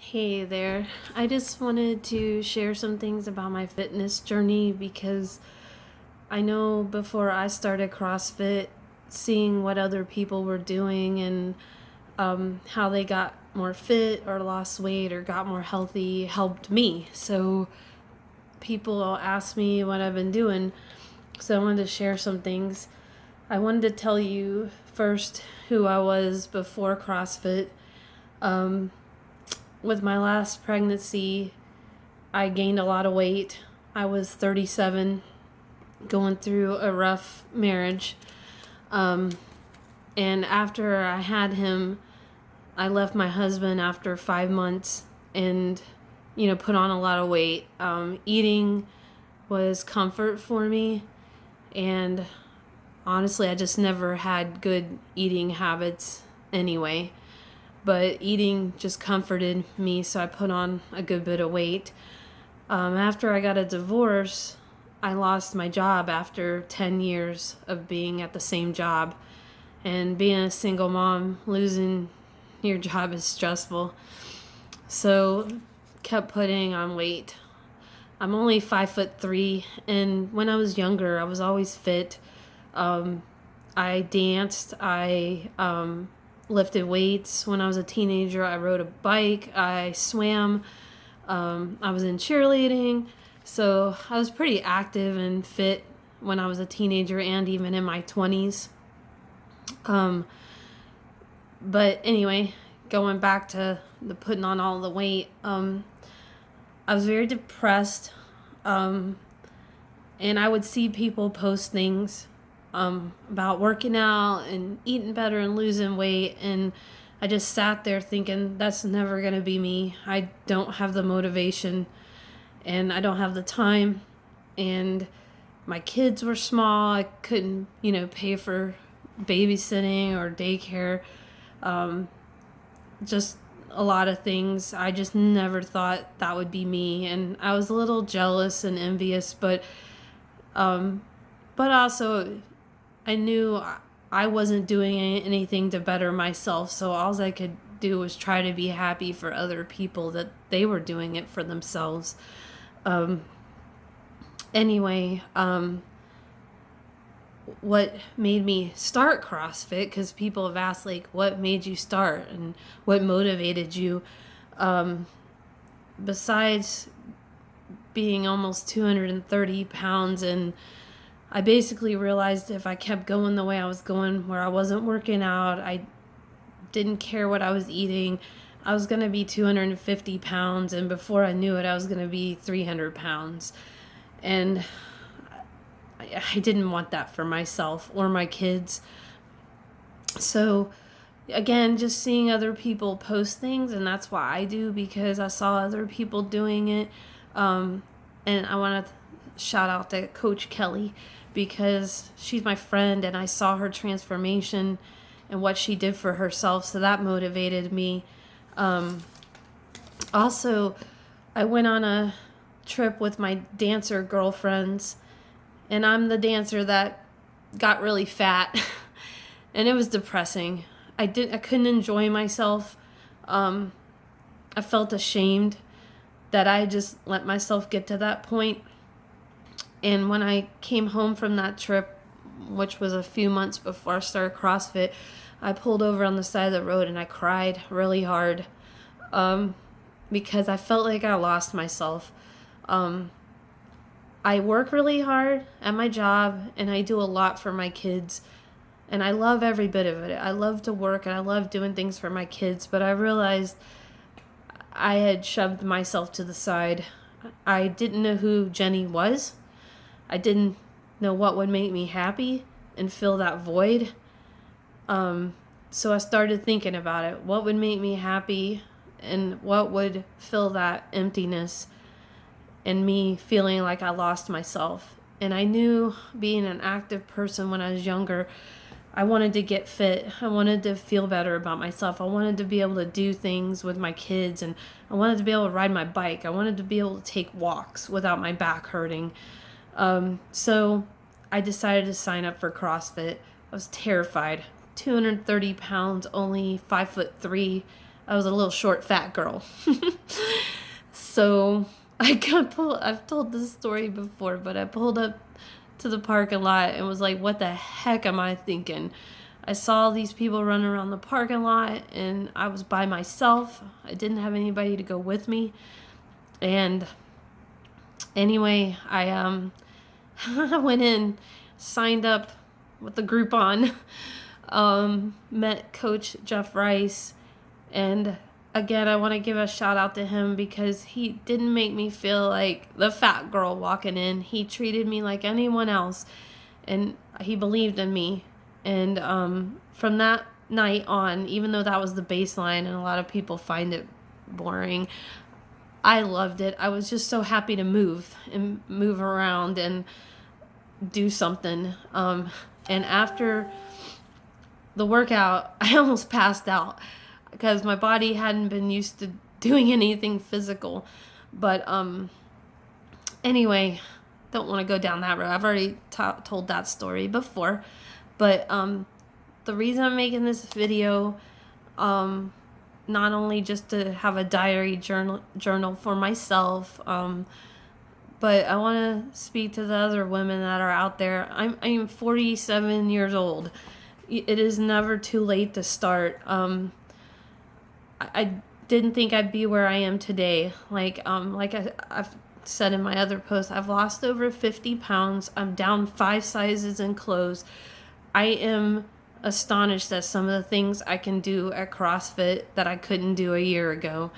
Hey there. I just wanted to share some things about my fitness journey because I know before I started CrossFit, seeing what other people were doing and how they got more fit or lost weight or got more healthy helped me. So people ask me what I've been doing. So I wanted to share some things. I wanted to tell you first who I was before CrossFit. Um, with my last pregnancy, I gained a lot of weight. I was 37, going through a rough marriage. Um, and after I had him, I left my husband after 5 months and, put on a lot of weight. Eating was comfort for me. And honestly, I just never had good eating habits anyway. But eating just comforted me, so I put on a good bit of weight. After I got a divorce, I lost my job after 10 years of being at the same job. And being a single mom, losing your job is stressful. So, kept putting on weight. I'm only 5'3", and when I was younger, I was always fit. Um, I danced. I lifted weights when I was a teenager. I rode a bike. I swam. I was in cheerleading. So I was pretty active and fit when I was a teenager and even in my 20s. Um, but anyway, going back to the putting on all the weight, I was very depressed. And I would see people post things about working out and eating better and losing weight. And I just sat there thinking, that's never going to be me. I don't have the motivation and I don't have the time. And my kids were small. I couldn't, pay for babysitting or daycare. Just a lot of things. I just never thought that would be me. And I was a little jealous and envious, but also I knew I wasn't doing anything to better myself, so all I could do was try to be happy for other people that they were doing it for themselves. Um, anyway, what made me start CrossFit, because people have asked, like, what made you start and what motivated you? Besides being almost 230 pounds, and I basically realized if I kept going the way I was going, where I wasn't working out, I didn't care what I was eating, I was going to be 250 pounds, and before I knew it, I was going to be 300 pounds. And I didn't want that for myself or my kids. So, again, just seeing other people post things, and that's why I do, because I saw other people doing it. And I want to shout out to Coach Kelly, because she's my friend and I saw her transformation and what she did for herself, so that motivated me. Also, I went on a trip with my dancer girlfriends, and I'm the dancer that got really fat and it was depressing. I couldn't enjoy myself. I felt ashamed that I just let myself get to that point. And when I came home from that trip, which was a few months before I started CrossFit, I pulled over on the side of the road and I cried really hard, because I felt like I lost myself. I work really hard at my job and I do a lot for my kids. And I love every bit of it. I love to work and I love doing things for my kids. But I realized I had shoved myself to the side. I didn't know who Jenny was. I didn't know what would make me happy and fill that void. So I started thinking about it. What would make me happy and what would fill that emptiness and me feeling like I lost myself. And I knew, being an active person when I was younger, I wanted to get fit. I wanted to feel better about myself. I wanted to be able to do things with my kids, and I wanted to be able to ride my bike. I wanted to be able to take walks without my back hurting. So I decided to sign up for CrossFit. I was terrified. 230 pounds, only 5'3". I was a little short, fat girl. So I've told this story before, but I pulled up to the parking lot and was like, what the heck am I thinking? I saw these people running around the parking lot and I was by myself. I didn't have anybody to go with me. And anyway, I went in, signed up with the Groupon, met Coach Jeff Rice, and again, I want to give a shout out to him because he didn't make me feel like the fat girl walking in. He treated me like anyone else, and he believed in me. And from that night on, even though that was the baseline and a lot of people find it boring, I loved it. I was just so happy to move around and do something. And after the workout, I almost passed out because my body hadn't been used to doing anything physical. But anyway, don't want to go down that road. I've already told that story before. But the reason I'm making this video, not only just to have a diary journal for myself, but I want to speak to the other women that are out there. I'm 47 years old. It is never too late to start. I didn't think I'd be where I am today. I've said in my other post, I've lost over 50 pounds. I'm down 5 sizes in clothes. I am astonished at some of the things I can do at CrossFit that I couldn't do a year ago.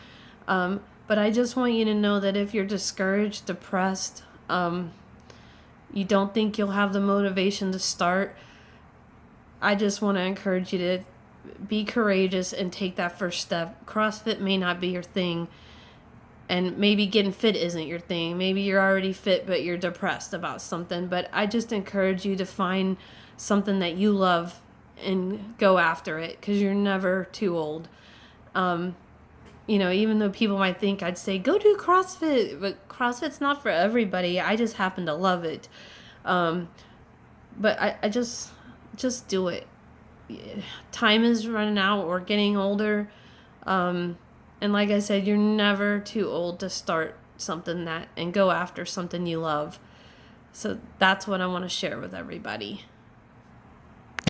But I just want you to know that if you're discouraged, depressed, you don't think you'll have the motivation to start, I just want to encourage you to be courageous and take that first step. CrossFit may not be your thing, and maybe getting fit isn't your thing. Maybe you're already fit, but you're depressed about something. But I just encourage you to find something that you love and go after it, because you're never too old. Even though people might think I'd say, go do CrossFit, but CrossFit's not for everybody. I just happen to love it. But I just do it. Time is running out. We're getting older. And like I said, you're never too old to start something and go after something you love. So that's what I want to share with everybody.